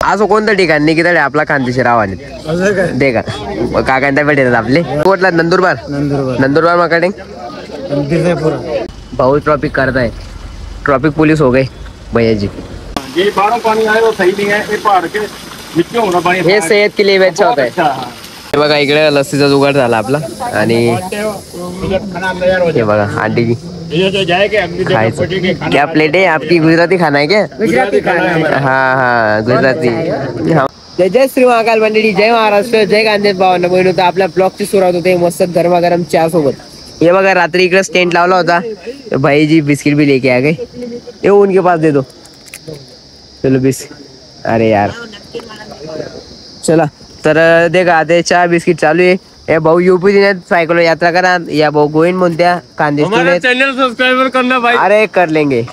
असं कोणतं ठिकाण नाही की तडे आपला खानदेशी रावाने दे का काकांता भेटतात आपले कोटला नंदुरबार नंदुरबार मार्केटिंग बहुत ट्रॉफिक करता है ट्रॉफिक पुलिस हो गए भैया जी ये बाहरों पानी आए वो सही नहीं है ये पहाड़ के नीचे होना पानी हे सेहत के लिए अच्छा होता है हे बघा इकडे लस्सीचा जुगाड झाला आपला आणि हे बघा अंडी खायचं क्या प्लेट है आपकी गुजराती खाना है क्या गुजराती खाना हाँ गुजराती हाँ जय श्री महाकाल मंडळी जय महाराष्ट्र जय गांधी भावांना बहिण होतं आपल्या ब्लॉगची सुरुवात होते मस्त गरमागरम चहा सोबत ये बघा रात्री इकडे टेंट लावला होता तो भाई जी बिस्किट भी लेके आ गए ये उनके पास दे दो चलो बिस्किट अरे यार चला तर देखा ते चहा बिस्किट चालू आहे ए भाऊ यूपी जिल्ह्यात सायकल यात्रा करा या भाऊ गोविंद म्हणत्या खानदेश चैनल सब्सक्राइबर करना भाई अरे कर लेंगे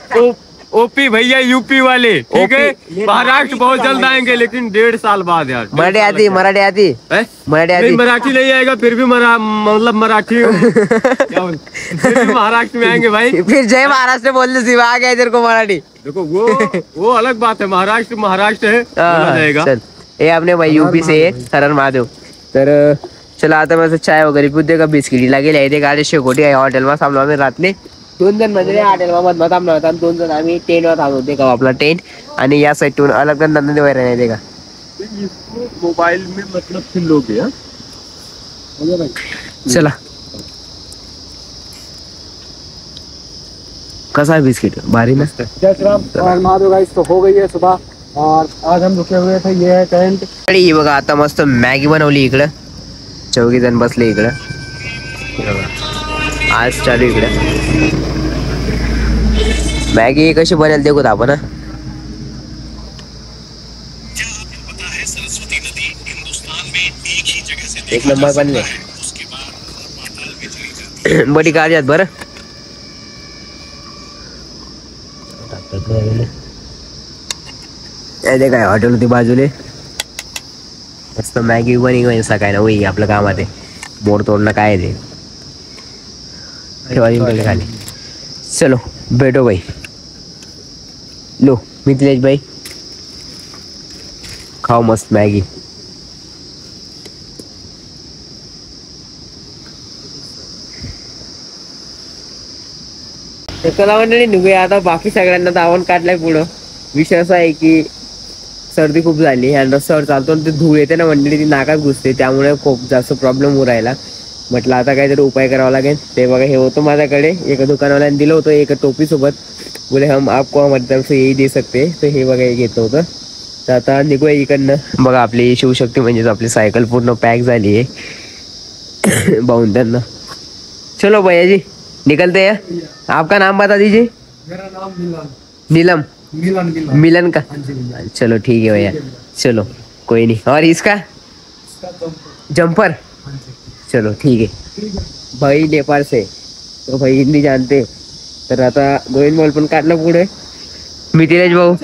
ओपी भैया यूपी वाले ठीक है महाराष्ट्र बहुत जल्द आएंगे लेकिन 1.5 साल बाद यार मराठी आती मराठी आती मराठी आती मराठी नहीं आएगा फिर भी मतलब मराठी फिर भी महाराष्ट्र में आएंगे भाई फिर जय महाराष्ट्र बोलने सिवा आ गया तेरे को मराठी देखो वो अलग बात है महाराष्ट्र है जाएगा चल ये आपने भाई यूपी से सरन महादेव तर चला आता माझं चाय वगैरे पिऊ दे का बिस्किटी लागेल आहे ते गाडी शेकोटी आहे हॉटेलમાં थांबलो आम्ही रात्री 2 जण म्हणजे हॉटेलमध्ये थांबलो होता 2 जण आम्ही टेंटवर थांबलो होते का आपला टेंट आणि या साईडून अलग नंदन वगैरे नाही ते का मोबाइल में मतलब फिर लोगे चला कसा है बिस्किट भारी मस्त जय श्री राम और महादेव गाइस तो हो गई है सुबह और आज हम रुके हुए थे ये है टेंट ही बघा आता मस्त मॅगी बनवली इकडं 4 जण बसले इकडं आज चालू इकडं मॅगी कशी बनेल देखो आपण एक नंबर बनले बड़ी कागजात बरं काय हॉटेल होती बाजूले मस्त मॅगी बनी सकाळी ना वही आपलं कामात आहे मोड तोडणं काय ते खाली चलो बैठो भाई लो मिथिलेश भाई खाओ मस्त मॅगी चला मंडळी निघूया आता बाकी सगळ्यांना दावण काढलाय पुढं विषय असा आहे की सर्दी खूप झाली आणि रस्त्यावर चालतो ते धूळ येते ना मंडळी ती नाकात घुसते त्यामुळे खूप जास्त प्रॉब्लेम होऊ राहिला म्हटलं आता काहीतरी उपाय करावा लागेल ते बघा हे होतं माझ्याकडे एका दुकानवाल्याने दिलं होतं एका टोपी सोबत बोले हम आपको हमारी तरफ से यही दे सकते तर हे बघा हे घेतलं होतं तर आता निघूया इकडनं बघा आपली शिवशक्ती म्हणजेच आपली सायकल पूर्ण पॅक झाली आहे भाऊन त्यांना चलो भैया जी निकलते हैं आपका नाम बता दीजिए मेरा नाम नीलम मिलन का चलो ठीक है भैया चलो कोई नहीं और इसका जंपर चलो ठीक है भाई नेपाल से तो भाई हिंदी जानते तर आता गोविंद मॉल पण काढलं पुढे मिथिलेश भाऊ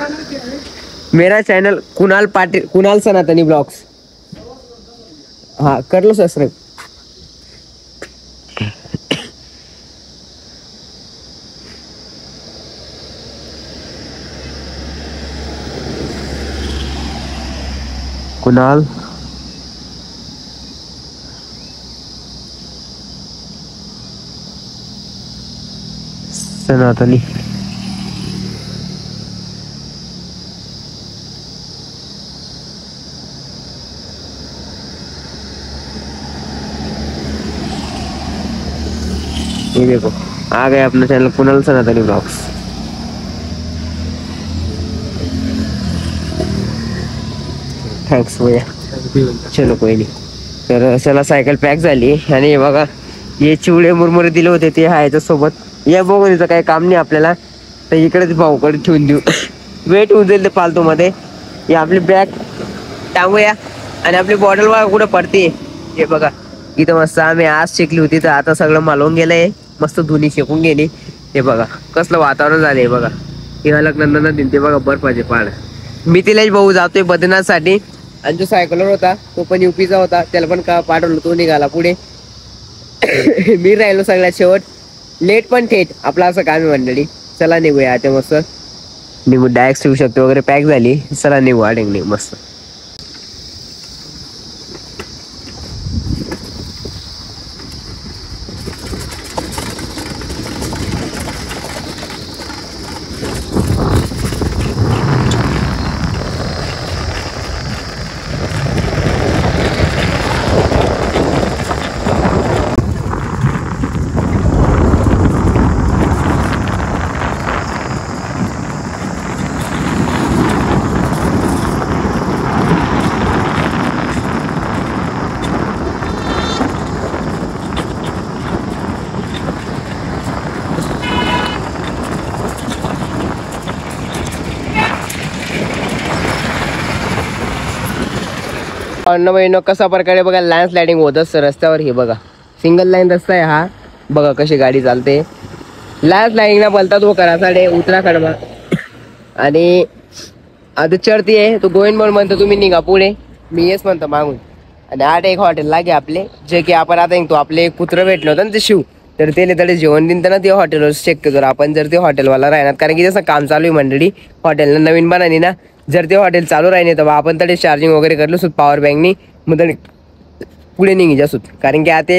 मेरा चैनल कुणाल सनातनी ब्लॉग्स हाँ कर लो सब्सक्राइब कुणाल सनातनी ये देखो आ गए अपना चैनल कुणाल सनातनी ब्लॉग्स थँक्स भैया चलो कोई नाही तर चला सायकल पॅक झाली आणि हे बघा हे चिवडे मुरमुरे दिले होते ते ह्याच्या सोबत या बघून तिचं काही काम नाही आपल्याला तर इकडेच भाऊकडे ठेवून देऊ वेट होऊन जाईल ते फालतू मध्ये हे आपली बॅग टांगूया आणि आपली बॉटल बघा कुठं पडते हे बघा इथं मस्त आम्ही आज शेकली होती तर आता सगळं मालवून गेलंय मस्त धुनी शेकून गेली हे बघा कसलं वातावरण झालंय बघा हे अलग नंदन दिन ते बघा बर्फाचे पहाड मिथिलेश भाऊ जातोय बद्रीनाथसाठी आणि जो सायकलवर होता तो पण युपीचा होता त्याला पण का पाठवलं तो निघाला पुढे मी राहिलो सगळ्यात शेवट लेट पण थेट आपला असं काम आहे मंडळी चला निघूया आता मस्त निघू डायरेक्ट ठेवू शकतो वगैरे पॅक झाली. चला निघू आडेंग निघू मस्त. अन्न बहिणो कसा प्रकारे बघा लँड स्लायडिंग होत असतं रस्त्यावर. हे बघा सिंगल लाईन रस्ता आहे हा. बघा कशी गाडी चालते. लँड स्लायडिंग ना बोलतात वो करासाडे उत्तराखंड मा. आणि आता चढती आहे तो गोविंदमोल म्हणतो तुम्ही निघा पुढे, मी येस म्हणतो मागून. आणि आठ एक हॉटेल लागे आपले, जे की आपण आता तो आपले एक कुत्र भेटलं होतं ना ते शिव, तर ते तडे जेवण दिन ना ते हॉटेलवर चेक जर आपण जर ते हॉटेलवाला राहणार, कारण की जसं काम चालू आहे मंडळी हॉटेलला नवीन बनानी ना, जर ते हॉटेल चालू राहिले तर आपण तडे चार्जिंग वगैरे करलो सुद्धा पॉवर बँकनी मग तडे पुढे निघी जासूत. कारण की आता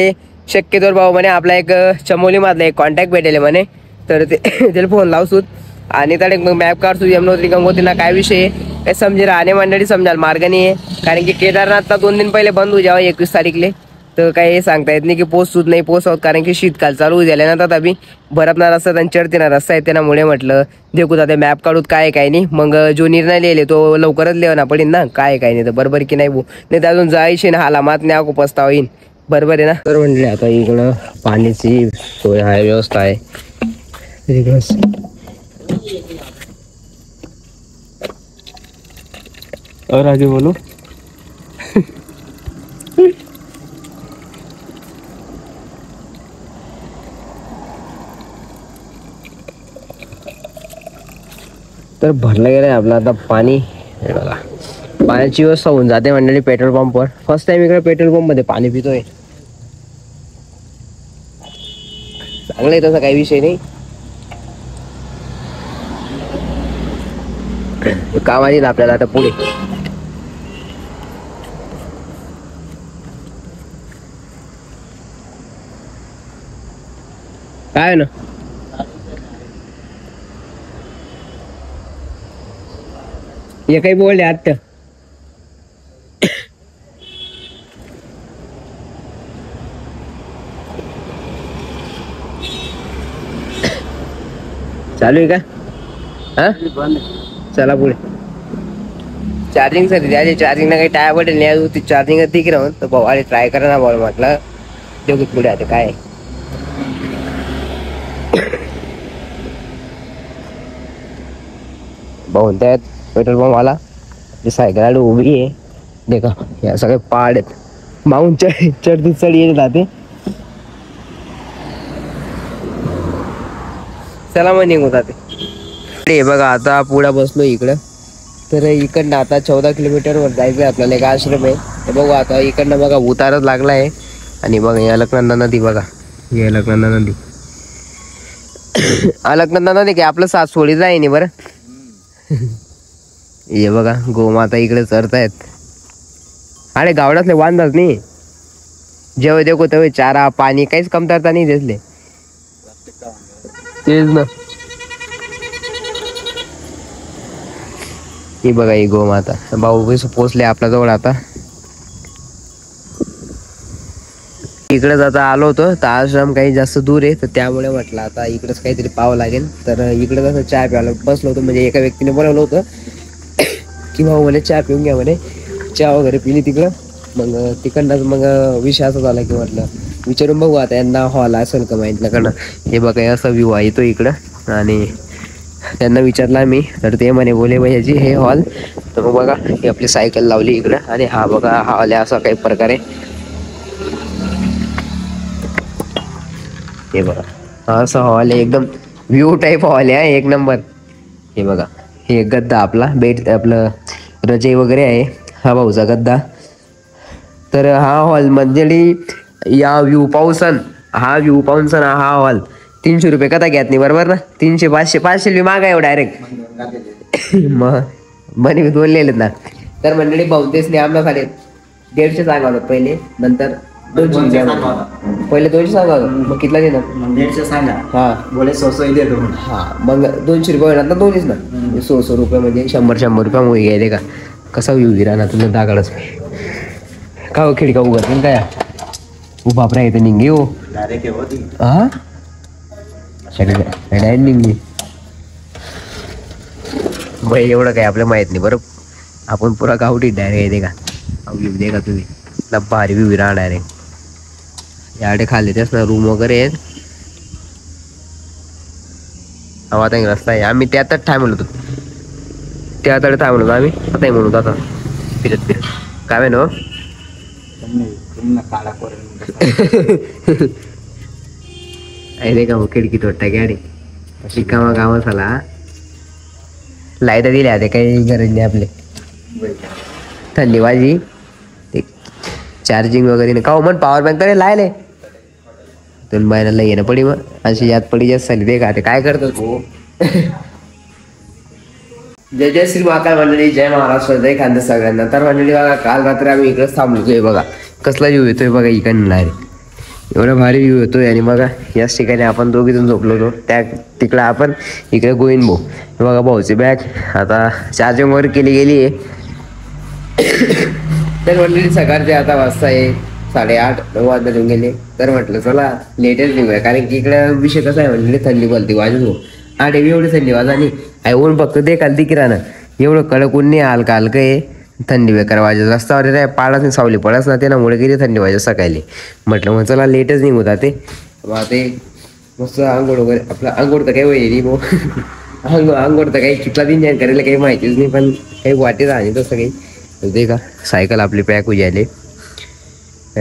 शक्यतोवर भाऊ म्हणे आपला एक चमोली मधला एक कॉन्टॅक्ट भेटेल म्हणे, तर ते त्याला फोन लावसूत आणि तडे मग मॅप काढतो यमुनोत्री गंगोत्रीला काय विषय काय समजे राहणे मंडळी समजाल मार्ग नाही आहे. कारण की केदारनाथला 2 दिन पहिले बंद हो जावं 21 तारीखले, तर काही सांगता येत नाही की पोचसूत नाही पोचवत. कारण की शीतकाल चालू झाल्यानंतर तर अभि बरफना रस्ता आणि चढतीना रस्ता आहे त्यामुळे म्हटलं देखू आता मॅप काढूत काय काय नाही. मग जो निर्णय लिहिले तो लवकरच लिहावा पडेल ना, काय काय नाही तर बरोबर की नाही भाऊ, नाही तर अजून जायची ना हालामात नाही आको पस्तावा येईन. बरोबर आहे ना. तर म्हणले आता इकडं पाण्याची सोय आहे, व्यवस्था आहे और आगे बोलो. तर भरलं गेलं आपलं आता पाणी. हे बघा पाण्याची व्यवस्था होऊन जाते मंडळी पेट्रोल पंपवर. फर्स्ट टाइम इकडे पेट्रोल पंप मध्ये पाणी पितोय. चांगलं आहे तसा काही विषय नाही. काम आहे ना आपल्याला आता पुढे. काय ना ये काही बोलले आता. चालू आहे का हा. चला पुढे चार्जिंग साठी द्यायचे. चार्जिंगला काही टाय पडेल नाही ती चार्जिंग ठीक राहून तर भाऊ अरे ट्राय करा ना बॉल म्हटलं देऊ पुढे. आता काय भाऊ त्यात पेट्रोल पंप आला. सायकल आली उभी आहे देखा. या सगळे पहाड आहेत माऊन चढती चढ येत जाते. चला मग निघून जाते. हे बघा आता पुढे बसलो इकडं. तर इकडनं आता 14 किलोमीटरवर जायचं आहे आपल्याला. एक आश्रम आहे तर बघू आता इकडनं बघा उतारच लागला आहे. आणि बघा ही अलकनंदा नदी बघा. ही अलकनंदा नदी अलकनंदा नदी की आपलं सात सोडी जाय नाही बरं. हे बघा गोमाता इकडे चरतायत. अरे गावडातले वांदाच नाही. जेव्हा देखो तेव्हा चारा पाणी काहीच कमतरता नाही दिसले. तेच ना. ही बघा ही गोमाता. भाऊ कसं पोचले आपल्या जवळ. आता इकडेच आता आलो होतो तर आश्रम काही जास्त दूर आहे तर त्यामुळे म्हटलं आता इकडेच काहीतरी पाहावं लागेल. तर इकडे कसं चहा प्यायला बसलो होतो. म्हणजे एका व्यक्तीने बोलावलं होतं की भाऊ म्हणे चहा पिऊन घ्या म्हणे. चहा वगैरे पिली तिकडं. मग तिकडनंच मग विषय असा झाला की म्हटलं विचारून बघू आता यांना हॉल असेल का माहित नाही. कारण हे बघा असा व्ह्यू आहे तो इकडं. आणि त्यांना विचारला मी तर ते म्हणे बोले भैयाजी हे हॉल. तर मग बघा ही आपली सायकल लावली इकडं. आणि हा बघा हा हॉल आहे असा काही प्रकारे. हे बघा हा असा हॉल आहे एकदम व्ह्यू टाईप हॉल आहे एक नंबर. हे बघा हे गद्दा आपला बेड आपलं रजई वगैरे आहे. हा भाऊचा गद्दा. तर हा हॉल म्हणजे या व्ह्यू पाऊसन हा व्ह्यू पाऊसन हा हॉल 300 रुपये कथा घेत नाही बरोबर ना. 300 500 500 मागा आहे डायरेक्ट. मग म्हणे मी 2 लिहिलेत ना. तर मंडळी बहुतेक आमना खाली 150 सांगा होता पहिले, नंतर 200 पहिले 200 सांगा होता. मग कितला देणार? 150 सांगा. हा बोले 100 दे दो. हा मग 200 रुपये होणार ना दोन्हीच ना. 100 रुपये म्हणजे 100 रुपये मुळे घ्यायले का. कसा विवी राहणार तुला दागाडच का हो. खिडका उघडत काय उभा राहायचं निघे हो. डायरेक्ट होती. हा निघली बाई. एवढं काय आपल्याला माहित नाही बरं. आपण पुरा गावठी डायरेक्ट येते का येऊ दे का तुम्ही ना. भारी विवी राहणार डायरेक्ट याडे खाल्ले तेच ना. रूम वगैरे आहेत. हवा आता रस्ता आहे. आम्ही त्यातच थांबलो होतो. त्यातच थांबलो होतो आम्ही. आता म्हणून आता फिरत फिरत काय ना काळा कोर अरे का खिडकी तोडता गाडी शिकामा कामा झाला. लाईट दिल्या ते काही गरज नाही आपले. थंडी वाजी ते चार्जिंग वगैरे नाही का मन. पॉवर बँक तरी लायले 2 महिन्याला येणं पडी. मग अशी याद पडी जास्त झाली ते का. ते काय करतो तू. जय जय श्री महाकाल मंडळी. जय महाराष्ट्र. जय खानदेश सगळ्यांना. तर मंडळी बघा काल रात्री आम्ही इकडेच थांबलोय. बघा कसला व्ह्यू येतोय बघा इकडनं डायरेक्ट. एवढा भारी व्ह्यू येतोय. आणि बघा याच ठिकाणी आपण दोघीजण झोपलो होतो. त्या तिकडं आपण इकडे गोविंद भाऊ. बघा भाऊची बॅग आता चार्जिंग वगैरे केली गेली आहे. तर मंडळी सकाळचे आता वाजता आहे 8:30-9 वाजता येऊन गेले. तर म्हटलं चला लेटेस्ट निघूया. कारण की इकडे विषय कसा आहे म्हणजे थंडी बोलते वाजत हो. 8 एवढी थंडी वाजा आणि ऊन फक्त दे काल किराणं एवढं कडक ऊन नाही. हलका हलकं आहे. थंडी बेकार वाजत. रस्त्यावर रे पाळाच नाही सावली पडच ना. त्यामुळे किती थंडी वाजत सकाळी. म्हटलं मग चला लेटच निघून ते. मग ते मस्त आंघोळ वगैरे. आपलं आंघोळ तर काही वय भाऊ. आंघोळ तर काही कितला दिन जाईन करायला काही माहितीच नाही. पण काही वाटेच आणि तसं काही ते का सायकल आपली पॅक होई आले.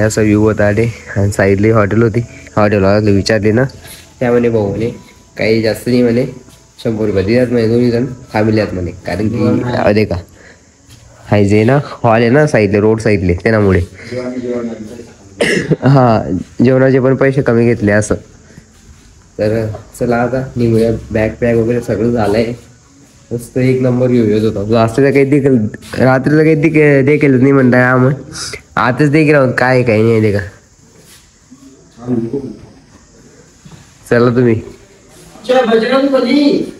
असं व्ह्यू होता आले. आणि साईडली हॉटेल होती. हॉटेलवाला विचारले ना त्यामध्ये भाऊ म्हणे काही जास्त नाही म्हणे 100 रुपये दिल्यात म्हणे. 2 जण थांबल्यात म्हणे. कारण की दे का हाय जे ना हॉल आहे ना साईडले रोड साईडले त्यामुळे हा जेवणाचे पण पैसे कमी घेतले असं. तर चला आता निघूया. बॅग पॅक वगैरे सगळं झालंय. मस्त एक नंबर येत होता. जास्तचं काही देखील रात्रीचं काही देखील नाही म्हणताय आम्ही आताच देखील राहून काय काही नाही दे का. चला तुम्ही.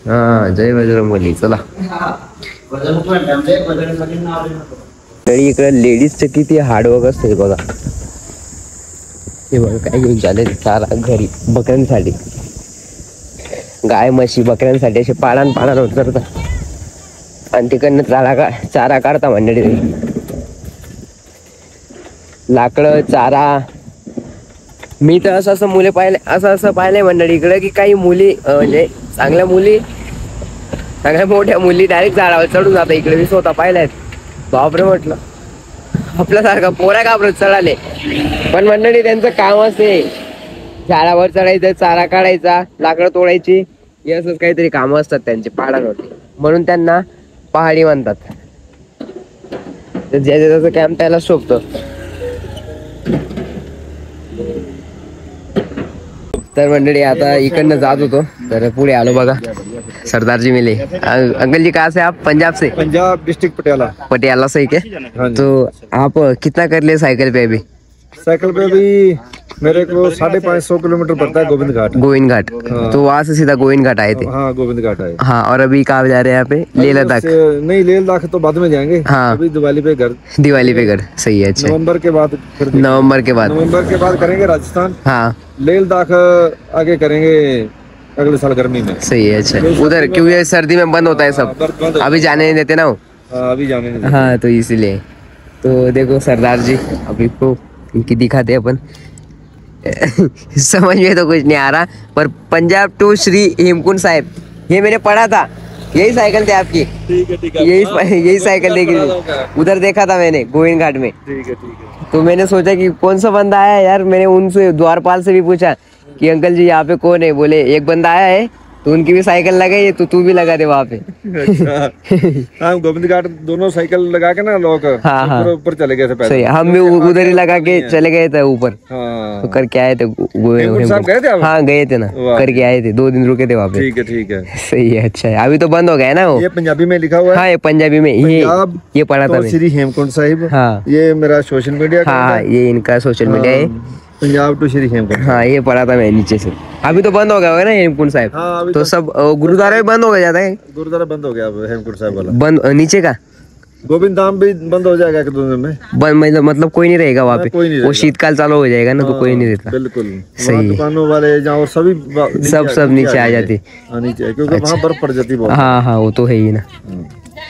हा जय बजरंगबली. चला तरी इकडे लेडीजचं किती हार्डवर्क असते बघा. हे बघा काय घेऊन झाले चारा घरी बकऱ्यांसाठी. गाय म्हशी बकऱ्यांसाठी असे पाळान होत करतात. आणि तिकडनं चारा काढता मंडळी. लाकडं चारा. मी तर असं मुले पाहिले असं पाहिलंय मंडळी इकडे की काही मुली म्हणजे चांगल्या मोठ्या मुली डायरेक्ट झाडावर चढून जातात. इकडे मी स्वतः पाहिल्यात. बापरे म्हटलं आपल्यासारखा पोऱ्या घाबरत चढाले. पण मंडळी त्यांचं काम असते झाडावर चढायचं चारा काढायचा लाकडं तोडायची हे असंच काहीतरी कामं असतात त्यांचे पहाडांवरती. म्हणून त्यांना पहाडी म्हणतात. ज्याचं त्याचं कॅम्प त्याला शोभतं. तर मंडळी आता इकडनं जात होतो तर पुढे आलो बघा सरदार जी मिले. अंकल जी कहाँ से आप? पंजाब से? पंजाब डिस्ट्रिक्ट पटियाला से क्या? तो आप कितना कर लिए साइकिल पे अभी? साइकिल पे भी मेरे को 550 किलोमीटर पड़ता है गोविंद घाट. हाँ. तो वहाँ से सीधा गोविंद घाट आए थे. हाँ गोविंद घाट आए. हाँ और अभी कहाँ जा रहे हैं यहाँ पे? लेह लद्दाख? नहीं लेह लद्दाख तो बाद में जाएंगे. हाँ अभी दिवाली पे घर. सही है. अच्छा नवंबर के बाद करेंगे राजस्थान. हाँ लेह लद्दाख आगे करेंगे अगले साल गर्मी में. सही है. अच्छा उधर क्योंकि सर्दी में बंद होता है सब. अभी जाने नहीं देते ना वो. अभी जाने नहीं. हाँ तो इसीलिए. तो देखो सरदार जी अभी को इनकी दिखाते अपन. समझ में तो कुछ नहीं आ रहा पर पंजाब टू श्री हेमकुंड साहिब ये मैंने पढ़ा था. यही साइकिल थी आपकी? ठीक है. यही साइकिल देखी थी. उधर देखा था मैंने गोविंद घाट में. ठीक है. तो मैंने सोचा कि कौन सा बंदा आया है यार. मैंने उनसे द्वारपाल से भी पूछा कि अंकल जी यहाँ पे कौन है. बोले एक बंदा आया है तो उनकी भी साइकिल लगाई, तो तू भी लगा दे वहाँ पे। अच्छा। हम गोविंद घाट दोनों साइकिल लगा के ना लोग हाँ। ऊपर चले गए थे पैदल। सही, हम भी उधर ही लगा के चले गए थे ऊपर, हाँ। तो करके आए थे। हेमकुंड साहब गए थे आप? हाँ गए थे ना, वाह। करके आए थे, 2 दिन रुके थे वहाँ पे। ठीक है ठीक है। सही है, अच्छा है। अभी तो बंद हो गया है ना वो। ये पंजाबी में लिखा हुआ है। हाँ ये पंजाबी में, पंजाब ये पढ़ा था तो मैं। श्री हेमकुंड साहिब। हाँ ये मेरा सोशल मीडिया हाँ हाँ, ये इनका सोशल मीडिया है। पंजाब टू श्री हेमकुंड। हाँ ये पढ़ा था मैं नीचे से। अभी तो बंद हो गया होगा ना हेमकुंड साहिब। हाँ अभी तो सब गुरुद्वारा भी बंद हो गया जाता है। गुरुद्वारा बंद हो गया अब हेमकुंड साहिब वाला। बंद नीचे का गोविंद धाम भी बंद हो जाएगा 1-2 दिन में। बंद, मतलब कोई नहीं रहेगा वहाँ पे। कोई नहीं वो रहेगा। शीतकाल चालू हो जाएगा ना, तो कोई नहीं रहता। बिल्कुल। सही वहाँ है। दुकानों वाले जहाँ और सभी सब नीचे आ जाते। हाँ नीचे है, क्योंकि वहाँ बर्फ पड़ जाती है बहुत। हाँ हाँ वो तो है ही ना।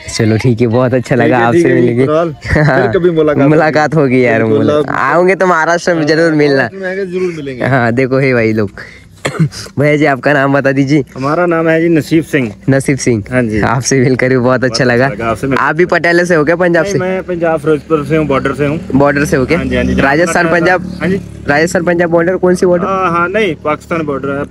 चलो ठीक है, बहुत अच्छा लगा आपसे मिलके। फिर कभी मुलाकात होगी यार। आओगे तो महाराष्ट्र में जरूर मिलना। जरूर मिलेंगे। हाँ देखो है भाई लोग। भैया जी आपका नाम बता दीजिए। हमारा नाम है जी नसीब सिंह। नसीब सिंह। हाँ जी। आपसे मिलकर भी बहुत अच्छा लगा। आप भी पटियाला से हो क्या, पंजाब से? मैं पंजाब फिरोजपुर से हूँ, बॉर्डर से हूँ। बॉर्डर से हो क्या? हाँ जी, हाँ जी। राजस्थान पंजाब। हाँ जी। राजस्थान पंजाब बॉर्डर कौन सी बॉर्डर? हाँ नहीं, पाकिस्तान बॉर्डर है।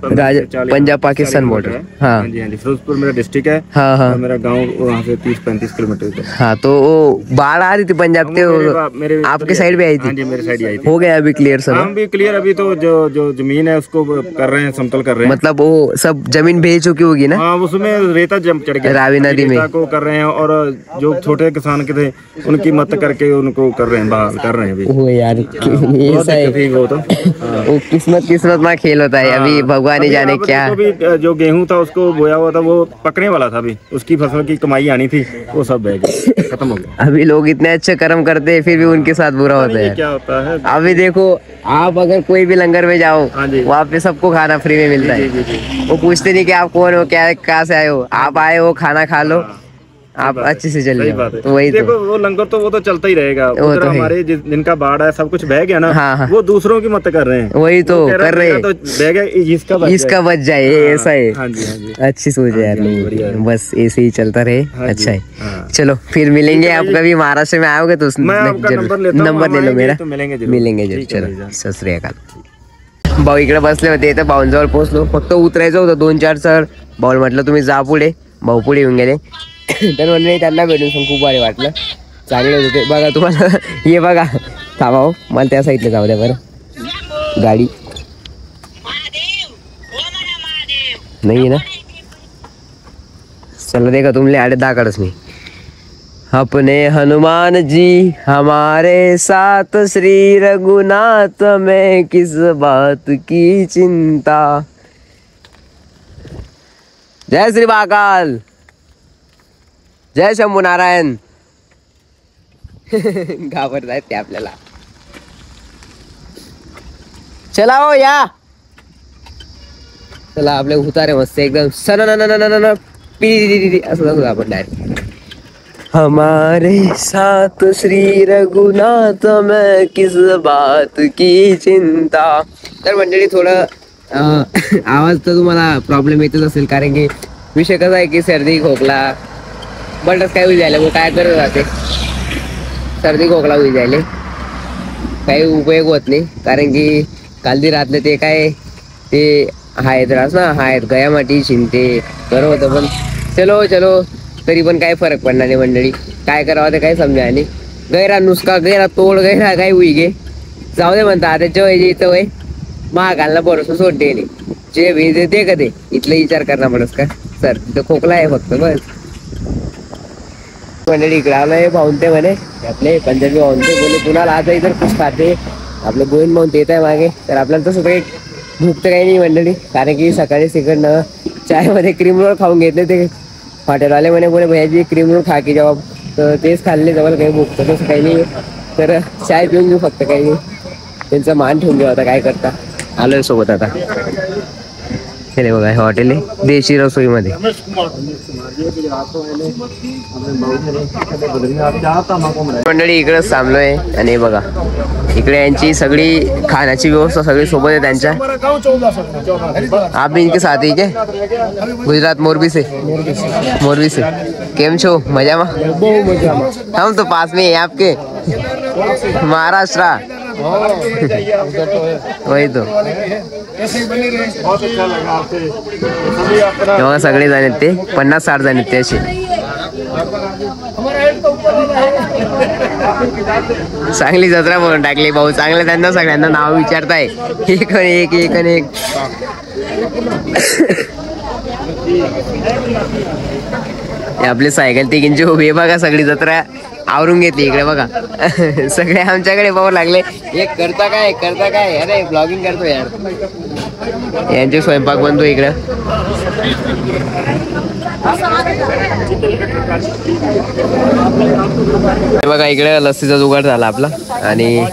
पंजाब पाकिस्तान बॉर्डर। हाँ हाँ जी। फिरोजपुर मेरा डिस्ट्रिक्ट है। हाँ हाँ मेरा गाँव वहाँ से 30-35 किलोमीटर। हाँ। तो वो बाढ़ आ रही थी पंजाब से, आपके साइड पे आई हाँ थी? जी, मेरे साइड आई थी। हो गया अभी क्लियर सर? हम भी क्लियर। अभी तो जो जमीन है उसको कर रहे हैं, समतल कर रहे हैं। मतलब वो सब जमीन भेज चुकी होगी ना? हाँ, उसमें रेता जम चढ़ गया, रावी नदी में। रेता को कर रहे हैं, और जो छोटे किसान के थे उनकी मत करके उनको कर रहे हैं, बहाल कर रहे हैं अभी। वो यार ऐसा है, वो तो वो किस्मत में खेल होता है। अभी भगवान ही जाने क्या। तो भी जो गेहूं था उसको बोया हुआ था, वो पकने वाला था, अभी उसकी फसल की कमाई आनी थी, वो सब बह गया, खत्म हो गया। अभी लोग इतने अच्छे कर्म करते हैं, फिर भी उनके साथ बुरा होता है। क्या होता है? अभी देखो, आप अगर कोई भी लंगर में जाओ, हाँ जी। वहाँ पे सबको खाना फ्री में मिलता है। वो पूछते नहीं कि आप कौन हो, क्या कहाँ से आए हो, आप आए हो खाना खा लो, आप अच्छे से चले सही जाओ। बात है। तो वही देखो, वो लंगर तो वो तो चलता ही रहेगा। उधर हमारे जिनका बाढ़ है, सब कुछ बह गया ना, हाँ, हाँ। वो दूसरों की मत कर रहे हैं। वही तो कर रहे हैं, तो बह गया, इसका बच जाए, ऐसा है। हाँ जी, हाँ जी। अच्छी सोच है यार लोगों की। बस ऐसे ही चलता रहे। अच्छा है। हाँ। चलो फिर मिलेंगे। आप कभी महाराष्ट्र में आओगे तो मैं आपका नंबर लेता हूँ, नंबर ले लो मेरा, तो मिलेंगे जरूर। चलो सत श्री अकाल। भाऊ इकडे बसले होते तर भाऊंजवळ पोहोचलो. फक्त उतरायचं होतं 2-4 सर. भाऊ म्हटलं तुम्ही जा पुढे. भाऊ पुढे येऊन गेले. तर म्हणले त्यांना भेटून पण खूप भारी वाटलं. चांगले होते. बघा तुम्हाला हे बघा. थांबा हो, मला त्या साईडला जाऊ द्या बरं. गाडी नहीं है ना. चलो देखा तुमने आड़े दाकड़स में. अपने हनुमान जी हमारे साथ, श्री रघुनाथ में किस बात की चिंता. जय श्री महाकाल, जय शंभू नारायण. घाबरत आहेत ते आपल्याला. चला हो या. चला आपले उतारे मस्त एकदम सन न पी असं आपण डायरेक्ट. हमारे साथ श्री रघुनाथ में किस बात की चिंता. तर मंडळी थोडं आवाज तर तुम्हाला प्रॉब्लेम येतच असेल, कारण की विषय कसा आहे की सर्दी खोकला बटच काय होई जायला. वो काय करत राहते, सर्दी खोकला होई जायले काही उपयोग होत नाही, कारण की कालदी रातले ते काय ते आहेत रास ना, आहेत गयामाटी चिंते बरं होतं. पण चलो चलो तरी पण काय फरक पडणार नाही मंडळी. काय करावं ते काय समजा नाही. गैरा नुसका गैरा तोड गैरा काय होई गे जाऊ दे म्हणता. आता जेवायची इथं वय महागाला बरोबर सोडते नाही. जे भेज ते का ते इथलं विचार करणार पडस का सर. तिथं खोकला आहे फक्त बस. मंडळी इकडे आलोय भाऊनते म्हणे आपले पंजाबी भाऊनते बोले कुणाला आता इतर कुछ खाते. आपलं गोविंद भाऊन देत आहे मागे. तर आपल्याला तसं काही भूक तर काही नाही मंडळी, कारण की सकाळी तिकडनं चायमध्ये क्रीम रोल खाऊन घेतले ते हॉटेलवाले. म्हणे बोले भैयाजी क्रीम रोल खा की जवाब. तर तेच खाल्ले जवळ काही भूक तर तसं काही नाही. तर चाय पिऊन घेऊ फक्त, काही नाही. त्यांचा मान ठेवून घेऊ. आता काय करता, आलोय सोबत आता. हे बघा हे हॉटेल आहे देशी रसोईमध्ये. मंडळी इकडे थांबलोय आणि बघा इकडे यांची सगळी खाण्याची व्यवस्था सगळी सोबत आहे त्यांच्या. आप भी इनके साथ ही क्या? गुजरात मोरबी से केम छो मजा में? हम तो पास में है आपके, महाराष्ट्र. वही तो बहुत अच्छा लगा आपसे सभी अपना तेव्हा सगळे जण आहेत ते 50-60 जण आहेत ते असे चांगली जत्रा म्हणून टाकली भाऊ चांगलं त्यांना सगळ्यांना नाव विचारताय एक आणि एक एक आणि एक हे आपले सायकल तिघींची उभी आहे बघा सगळी जत्रा आवरून घेतली इकडे बघा सगळे आमच्याकडे पाहू लागले एक करता काय अरे ब्लॉगिंग करतो यार यांचे स्वयंपाक बनतो इकडं हे बघा इकडे लस्सीचा जुगाड झाला आपला आणि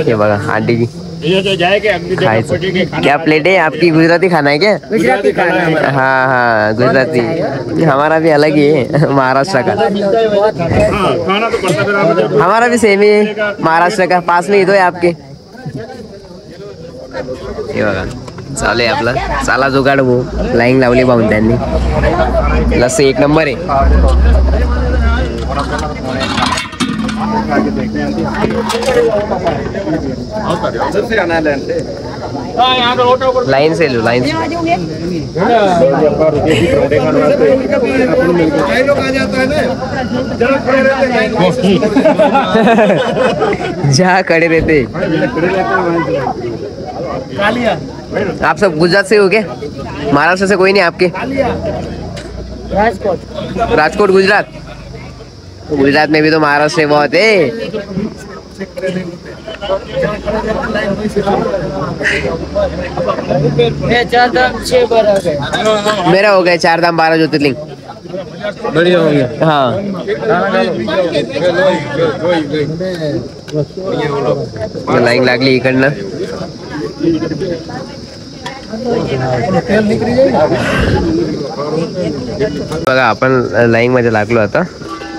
हे बघा आंटी खायचं क्या प्लेट है आपकी गुजराती खाना है क्या हाँ गुजराती हमारा भी अलग ही है महाराष्ट्र का हमारा भी सेम ही है महाराष्ट्र का पास में ही तो है आपके हे बघा चालू आहे आपला चाला जुगाड भाऊ लाईन लावली भाऊन त्यांनी लस्सी एक नंबर आहे लाइन से लो लाइन से जहाँ खड़े रहते आप सब गुजरात से हो क्या महाराष्ट्र से कोई नहीं आपके राजकोट गुजरात में भी तो महाराष्ट्र से बहुत है मेरा हो गया 4 धाम 12 ज्योतिर्लिंग बढ़िया हो गया हाँ लाईन लागली इकडनं बघा आपण लाईन मध्ये लागलो आता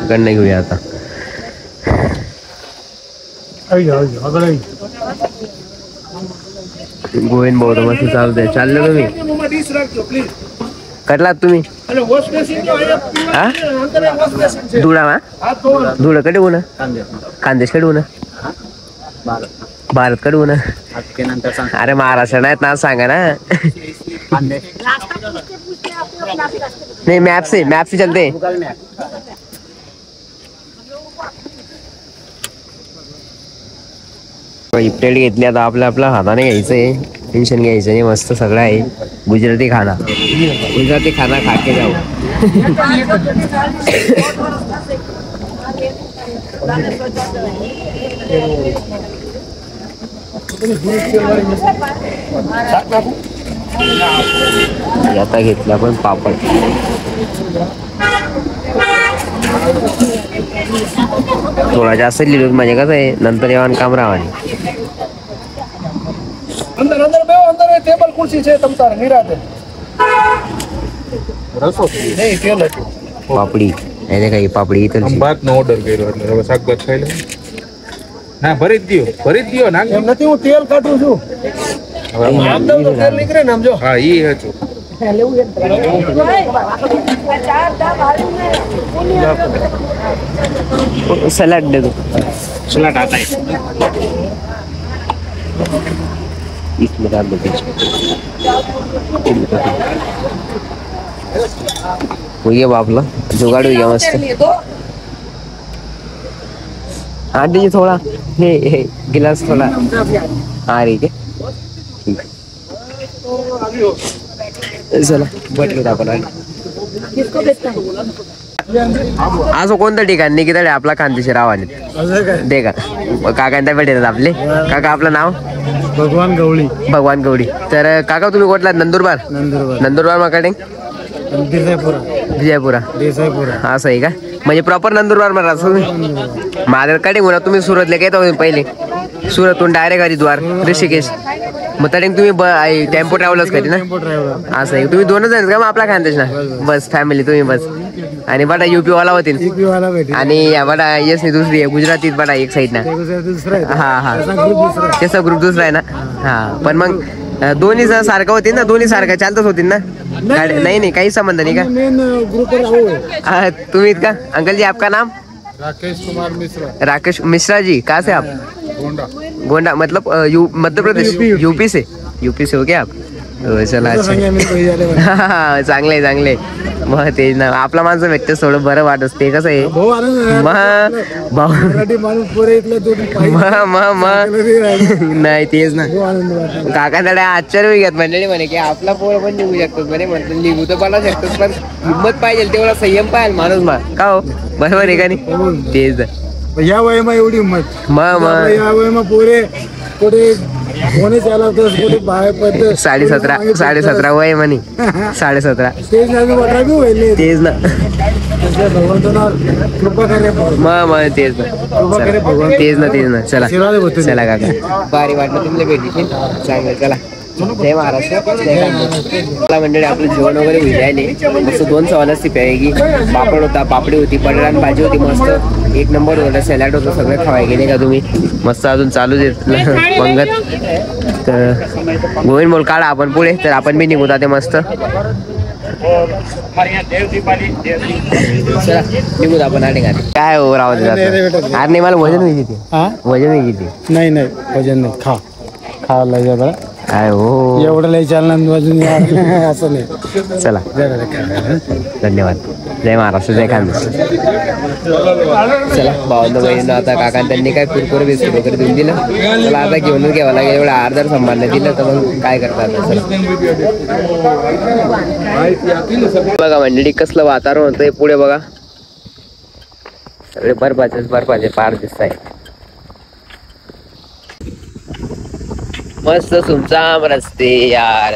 इकडनं घेऊया आता गोविंद भाऊ मस्त चालतंय चाललं तुम्ही कटलात तुम्ही हा धुळा ना धुळा कडे होऊ ना खानदेश कडे होऊ ना भारत कडे होऊ ना अरे महाराष्ट्र नाहीत ना सांगा ना नाही मॅप से चलते प्लेट घेतली आता आपल्या हाताने घ्यायचंय टेन्शन घ्यायचं नाही मस्त सगळं आहे गुजराती खाना खा के जाऊ आता घेतला पण पापड थोडा जास्त लिहिलो म्हणजे कसं आहे नंतर येऊन काम राहवानी अंदर टेबल कुर्सी છે તમ તાર નિરાતે રસો નહીં તેલ હતું પાપડી એને કઈ પાપડી ઇતલ છે ભાતનો ઓર્ડર કર્યો એટલે હવે શાકભાત ખાઈ લે ના ભરી જ દ્યો નાખ એમ નથી હું તેલ કાઢું છું હવે આમ દઉં તો તેલ નીકળે ને આમ જો હા ઈ હતું सलाद दे दो सलाद आता है इसमें डाल दो हो गया बापला जुगाड़ हो गया मस्त हाँ दीजिए थोड़ा हे गिलास थोड़ा हाँ रही है ठीक चला बटलं आपण असं कोणतं ठिकाण निकिता आपला खानदेशी रावाने दे का काकांता भेटतात आपले काका आपलं नाव भगवान गवळी तर काका तुम्ही कुठला नंदुरबार माकडे विजयपुरा असं आहे का म्हणजे प्रॉपर नंदुरबार मध्ये राहतो तुम्ही माझ्याकडे म्हणा तुम्ही सुरतला काय तुम्ही पहिले सुरतहून डायरेक्ट हरिद्वार ऋषिकेश मग तरी तुम्ही टेम्पो ट्रॅव्हलर्स करी ना असं आहे तुम्ही 2 जण का मग आपला खानदेश ना बस फॅमिली तुम्ही बस आणि बटा युपी वाला होतील आणि बटा येस नाही दुसरी आहे गुजरातीत बटा एक साईड ना हा त्याचा ग्रुप दुसरा आहे ना हा पण मग दोन्ही सारखं होतील ना दोन्ही सारखं चालतच होतील ना नहीं काही संबंध नहीं का तुम्ही का अंकल जी आपका नाम राकेश कुमार मिश्रा राकेश मिश्रा जी कहाँ से आप गोंडा मतलब मध्य प्रदेश यूपी से हो क्या आप चला अच्छा चांगले चांगले मग ते ना आपला माणसं भेटते थोडं बरं वाटत ते कसं आहे मग भाऊ नाही तेच ना काका त्याला आश्चर्य घेत म्हणले म्हणे की आपला पोर पण निघू शकतो म्हणे म्हटलं निघू तर मला शकतो पण हिंमत पाहिजे तेवढा संयम पाहिजे माणूस मग का हो बरोबर आहे का नाही तेच या वयमा एवढी हिंमत मग या वयमा पोरे कुठे कोणी चालवतोस कुठे बाहेर पडतोस 17.5 वय म्हणे 17.5 तेच नाही वाटा बी होईल तेच ना तसं भगवंतांना कृपा करे मग तेच ना चला चला काका भारी वाटलं तुमच्या भेटीची चांगलं चला जय महाराष्ट्र जय मंडळी आपलं जेवण वगैरे विजायले मस्त 2 सवालाची प्यायगी पापड होता पापडी होती बटाटा भाजी होती मस्त एक नंबर होता सॅलड होतं सगळं खावाय गेले का तुम्ही मस्त अजून चालूच आहेत पंगत तर गोविंद बोल काढा आपण पुढे तर आपण बी निघू ते मस्त चला निघू आपण आठे काय हो राहू दे अरे नाही मला वजन किती नाही वजन नाही खा लय बरं काय हो एवढं लय चालणार वजन असं नाही चला धन्यवाद जय महाराष्ट्र जय खानदेश चला भावंड बहिणीनं आता काका त्यांनी काय कुरकुरे बिस्किट वगैरे देऊन दिलं मला आता घेऊनच घ्यावं लागेल एवढं अर्धा सांभाळणं दिलं तर मग काय करतात बघा मंडळी कसलं वातावरण होतंय पुढे बघा सगळे बर्फाचे पार दिसत आहे मस्त सुमसाम रस्ते यार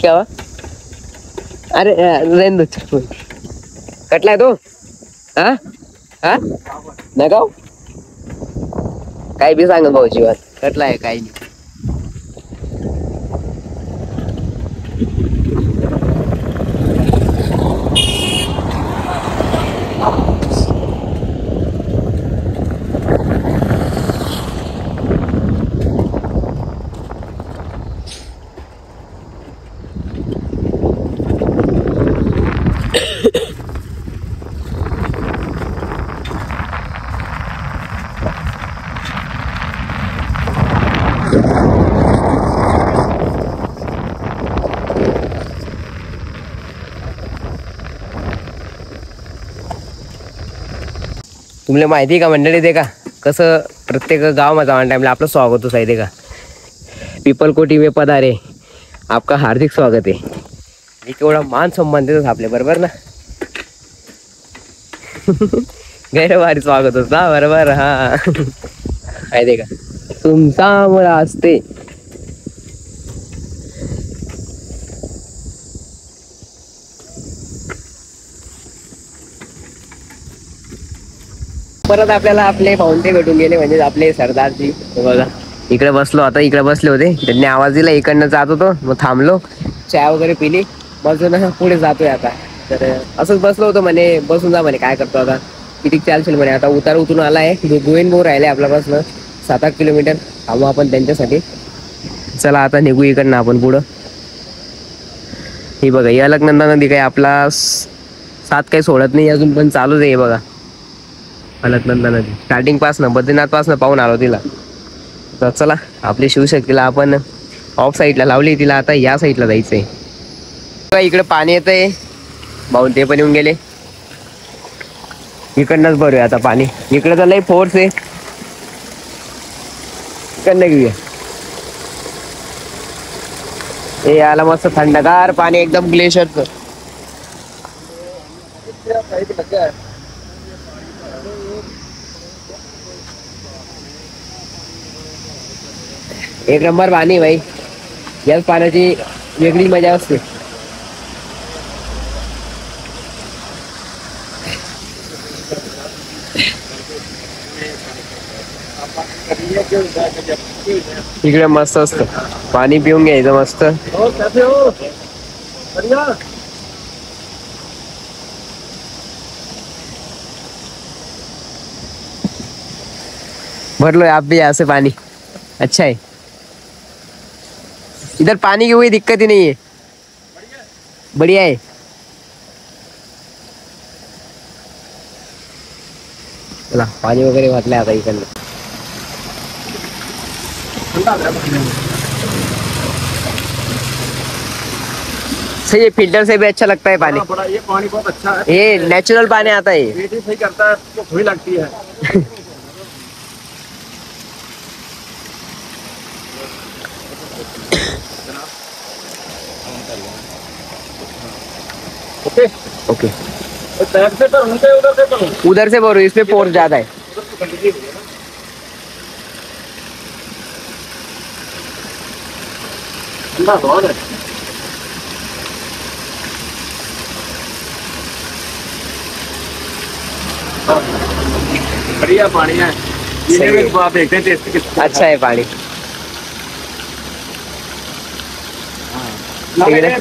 क्या हुआ? अरे रहने दो कटला है तो हाँ हाँ नगाव काही बी सांगा भाऊची बात कटला आहे काही नाही तुमले माहिती आहे का मंडळी दे का कसं प्रत्येक गावामध्ये जाऊन टाइमला आपलं स्वागतच आहे दे का पिपलकोटी में पधारे आपका हार्दिक स्वागत आहे मी केवढा मान सन्मान देतोच आपल्या बरोबर ना गैरवारी स्वागत होता बरोबर हा आहे दे का तुमचा मला असते परत आपल्याला आपले पाहुणे भेटून गेले म्हणजे आपले सरदारजी बघा इकडे बसलो आता इकडे बसले होते त्यांनी आवाज दिला इकडनं जात होतो मग थांबलो चहा वगैरे पिली बसून पुढे जातोय आता तर असंच बसलो होतो म्हणे बसून जा म्हणे काय करतो आता किती चालशील म्हणे आता उतरून आला आहे गोविंद भाऊ राहिले आपल्यापासून 7-8 किलोमीटर थांबू आपण त्यांच्यासाठी चला आता निघू इकडनं आपण पुढं ही बघा ही अलकनंदा नदी काही आपला 7 काही सोडत नाही अजून पण चालूच आहे बघा अलकनंदा नदी स्टार्टिंग पासनं बद्रीनाथ पासनं पाहून आलो तिला तर चला आपली शिवशक्तीला आपण ऑफ साईडला लावली तिला आता या साईडला जायचंय इकडे पाणी येतंय भाऊ ते पण येऊन गेले इकडनंच भरूया आता पाणी इकडे तर लई फोर्स आहे इकडनं घेऊया हे आला मस्त थंडगार पाणी एकदम ग्लेशियरचं एक नंबर पाणी भाई याच पाण्याची वेगळी मजा असते इकडे मस्त असतं, पाणी पिऊन घ्यायचं मस्त. भर लो आप भी यहाँ से पानी, अच्छा है. इधर पानी की कोई दिक्कत ही नहीं है, बढ़िया है. चला पाणी वगैरे घातलंय आता इकडनं. सही है, फिल्टर से भी अच्छा लगता है पानी. बड़ा ये पानी बहुत अच्छा है, ये नेचुरल पानी आता है. पेट भी सही करता है, तो थोड़ी लगती है. ओके ओके, तो टैप से तो उनसे उधर से करो. उधर से बोलो, इसमें फोर्स ज्यादा है. ठंडा बहुत है. बढ़िया पानी है. सही ये है. भी आप देखते हैं टेस्ट कितना अच्छा है पानी. है.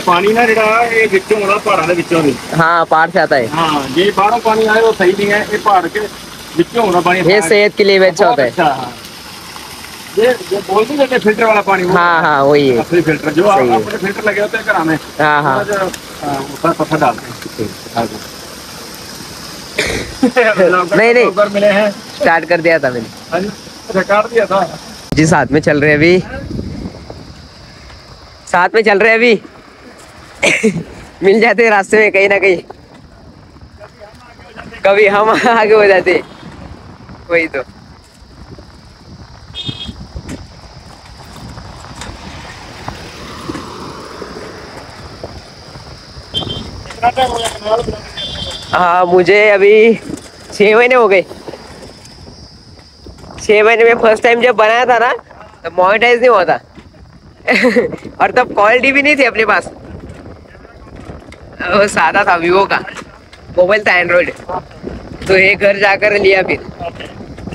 पानी ना ਜਿਹੜਾ ਇਹ ਵਿੱਚੋਂ ਆਉਣਾ ਪਹਾੜਾਂ ਦੇ ਵਿੱਚੋਂ ਦੀ. हाँ पहाड़ से आता है. हाँ ये बाहरों पानी आए वो सही नहीं है, ये पहाड़ के ਵਿੱਚੋਂ होना पानी. ये सेहत के लिए भी अच्छा होता है. अच्छा, हाँ. ये बोलते नहीं देते फिल्टर वाला पानी, वो हाँ हाँ वही है. असली फिल्टर जो सही है. अपने फिल्टर लगे होते हैं घर में. हाँ हाँ ऊपर पत्थर डालते हैं. नहीं, नहीं. ऊपर मिले हैं. स्टार्ट कर दिया था मैंने हाँ जी, अच्छा, काट दिया था. जी. साथ में चल रहे हैं अभी, साथ में चल रहे हैं अभी. मिल जाते हैं रास्ते में कहीं ना कहीं, कभी हम आगे हो जाते. वही तो. हाँ मुझे अभी 6 महीने हो गए. 6 महीने में फर्स्ट टाइम जब बनाया था ना, तो मोनेटाइज नहीं हुआ था. और तब क्वालिटी भी नहीं थी अपने पास, वो सादा था, वीवो का मोबाइल था, एंड्रॉइड. तो ये घर जाकर लिया फिर.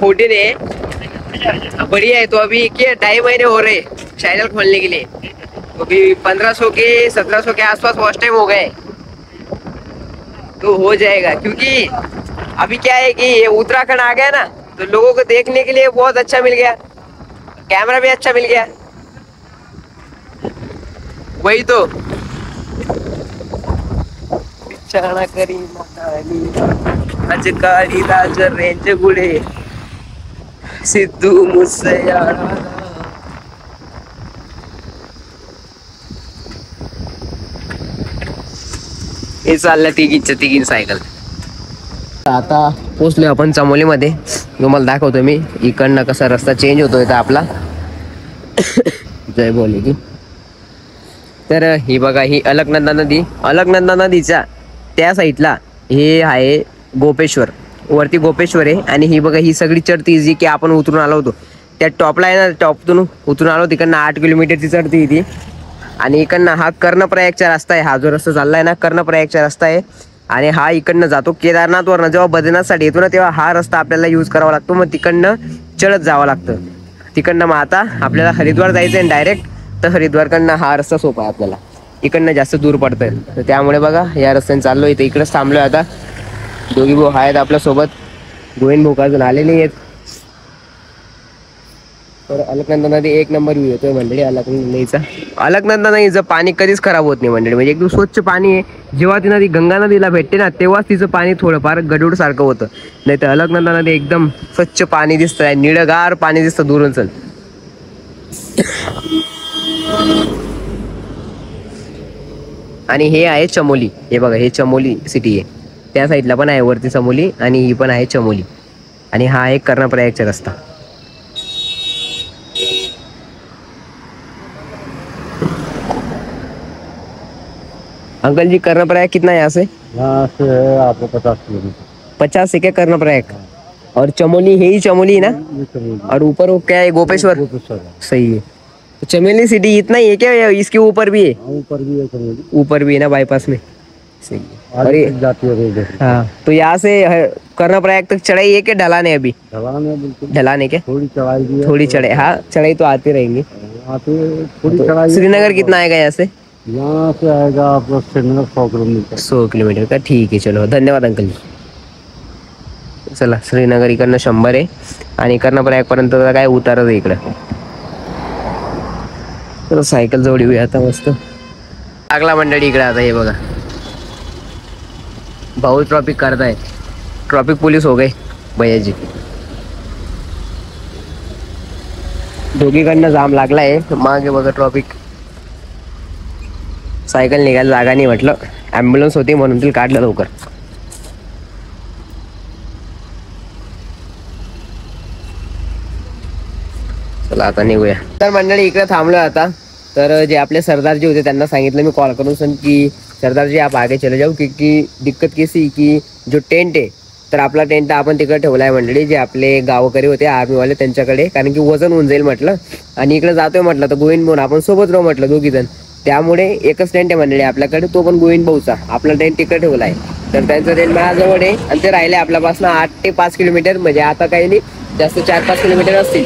14 है, बढ़िया है. तो अभी क्या 2.5 महीने हो रहे चैनल खोलने के लिए, तो अभी 1500 के 1700 के आसपास वॉच टाइम हो गए. तो हो जाएगा, क्योंकि अभी क्या है कि ये उत्तराखंड आ गया ना, तो लोगों को देखने के लिए बहुत अच्छा मिल गया, कैमरा भी अच्छा मिल गया. वही तो. बिचारा करी आज काळी राज रेंज गुडे सिद्धू मुझसे हे चाललं तिघीन सायकल. आता पोचलोय आपण चमोलीमध्ये. तुम्हाला दाखवतो मी इकडनं कसा रस्ता चेंज होतोय तर आपला. जय बोले की. तर ही बघा, ही अलकनंदा नदी. अलकनंदा नदीच्या त्या साईडला हे आहे गोपेश्वर, वरती गोपेश्वर आहे. आणि ही बघा, ही सगळी चढती जी की आपण उतरून आलो होतो त्या टॉपला आहे ना, टॉपतून उतरून आलो. तिकडनं 8 किलोमीटरची चढती ती. आणि इकडनं हा कर्णप्रयागचा रस्ता आहे. हा जो रस्ता चाललाय ना, कर्णप्रयागचा रस्ता आहे. आणि हा इकडनं जातो केदारनाथवरनं. जेव्हा बद्रीनाथसाठी येतो ना, तेव्हा हा रस्ता आपल्याला यूज करावा लागतो. मग तिकडनं चढत जावं लागतं. तिकडनं मग आता आपल्याला हरिद्वार जायचं आहे डायरेक्ट. तर हरिद्वारकडनं हा रस्ता सोपा आहे आपल्याला, इकडनं जास्त दूर पडतंय. तर त्यामुळे बघा या रस्त्याने चाललो. इथे इकडेच थांबलोय आता. दोघी भाऊ आहेत आपल्यासोबत. गोविंद भाऊ अजून आले नाही आहेत. तर अलकनंदा नदी एक नंबर व्ह्यू येतोय मंडळी अलकनंदा नदीचा. अलकनंदा नदीचं पाणी कधीच खराब होत नाही मंडळी, म्हणजे एकदम स्वच्छ पाणी आहे. जेव्हा ती नदी गंगा नदीला भेटते ना, तेव्हाच तिचं पाणी थोडंफार गडूड सारखं होतं. नाही तर अलकनंदा नदी एकदम स्वच्छ पाणी दिसतंय, निळगार पाणी दिसतं दुरून. चल आणि हे आहे चमोली. हे बघा, हे चमोली सिटी आहे. त्या साईडला पण आहे वरती चमोली, आणि ही पण आहे चमोली. आणि हा आहे कर्णप्रयागचा रस्ता. अंकल जी, कर्णप्रयाग कितना है यहाँ से? यहाँ से है आपको 50 किलोमीटर. 50 है क्या कर्णप्रयाग? और चमोली है ही चमोली है ना? और ऊपर वो क्या है, गोपेश्वर? सही है. तो चमोली सिटी इतना ही है क्या, इसके ऊपर भी है? ऊपर भी है, ऊपर भी है ना, बाईपास में. सही है. अरे जाती है रोड हाँ, तो यहाँ से कर्णप्रयाग तक चढ़ाई है कि ढलान है अभी? ढलान है बिल्कुल, ढलान है क्या? थोड़ी चढ़ाई भी है, थोड़ी चढ़ाई, हाँ चढ़ाई तो आती रहेंगी। यहाँ पे थोड़ी चढ़ाई है। श्रीनगर कितना आएगा यहाँ से? यहाँ से आएगा आपका श्रीनगर 100 किलोमीटर। 100 किलोमीटर का, ठीक आहे, चलो धन्यवाद अंकल जी. चला, श्रीनगर इकडनं 100 आहे आणि कर्णप्रयाग पर्यंत काय उतारच आहे इकडं. चलो सायकल जोडी आता मस्त लागला मंडळी इकडे. आता हे बघा भाऊ ट्रॉफिक करताय, ट्रॉफिक पोलीस हो गए भैयाजी. दोघीकडनं जाम लागलाय, मागे बघा ट्रॉफिक. सायकल निघायला जागा नाही, म्हटलं ॲम्ब्युलन्स होती म्हणून तिला काढलं लवकर. चला आता निघूया. तर मंडळी इकडे थांबलो आता. तर जे आपले सरदारजी होते त्यांना सांगितलं मी कॉल करून सण की सरदारजी आप आगे चले जाओ, क्योंकि दिक्कत कैसी की जो टेंट आहे तर आपला टेंट आपण तिकडे ठेवला आहे मंडळी, जे आपले गावकरी होते आर्मीवाले त्यांच्याकडे, कारण की वजन होऊन जाईल म्हटलं. आणि इकडे जातोय म्हटलं तर गोविंद भाऊ आपण सोबत राहू म्हटलं दोघी जण, त्यामुळे एकच टेंट आहे मंडळी आपल्याकडे, तो पण गोविंद भाऊचा. आपला टेंट तिकडे ठेवला आहे, तर त्यांचा टेंट माझ्याजवळ आहे आणि ते राहिले आपल्यापासून 8 ते 5 किलोमीटर, म्हणजे आता काही नाही जास्त 4-5 किलोमीटर असतील.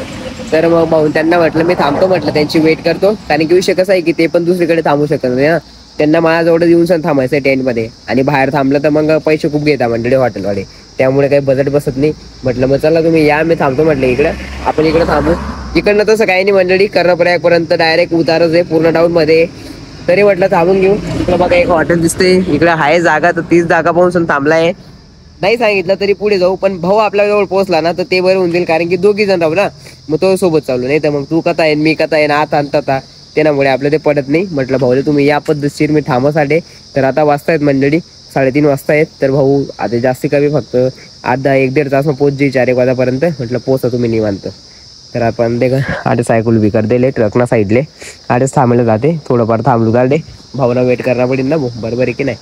तर मग भाऊ त्यांना म्हटलं मी थांबतो म्हटलं, त्यांची वेट करतो, कारण की विषय कसा आहे की ते पण दुसरीकडे थांबू शकत नाही ना, त्यांना माझ्याजवळ येऊन सण थांबायचं टेंटमध्ये. आणि बाहेर थांबलं तर मग पैसे खूप घेतात मंडळी हॉटेलवाले, त्यामुळे काही बजेट बसत नाही. म्हटलं मग चला तुम्ही या, मी थांबतो म्हटलं इकडं, आपण इकडे थांबू. इकडनं तसं काही नाही मंडळी, कर्णप्रयाग पर्यंत डायरेक्ट उतारच आहे पूर्ण डाऊन मध्ये. तरी म्हटलं थांबून घेऊ. इकडं बघा एक हॉटेल दिसते, इकडे आहे जागा, तर तीच जागा पाहून सण थांबलाय. नाही सांगितलं तरी पुढे जाऊ, पण भाऊ आपल्या जवळ पोहोचला ना तर ते बरं होऊन जाईल, कारण की दोघी जण राहू ना, मग तो सोबत चालू, नाही तर मग तू कथा येईन मी कथा येईन आत आणता, त्यामुळे आपलं ते पडत नाही. म्हटलं भाऊ तुम्ही या पद्धतशीर मी थांबासाठी. तर आता वाजतायत मंडळी 3:30 वाजता आहेत. तर भाऊ आता जास्ती कमी फक्त 1-1.5 तास मग पोच जी 4-1 वाजेपर्यंत. म्हटलं पोचा तुम्ही निवांत. तर आपण दे आडे सायकल उभी कर दिले ट्रकना साईडले, आडेच थांबले जाते, थोडंफार थांबलो गाडे भाऊला वेट करणार पडेल ना भाऊ, बरोबर आहे की नाही.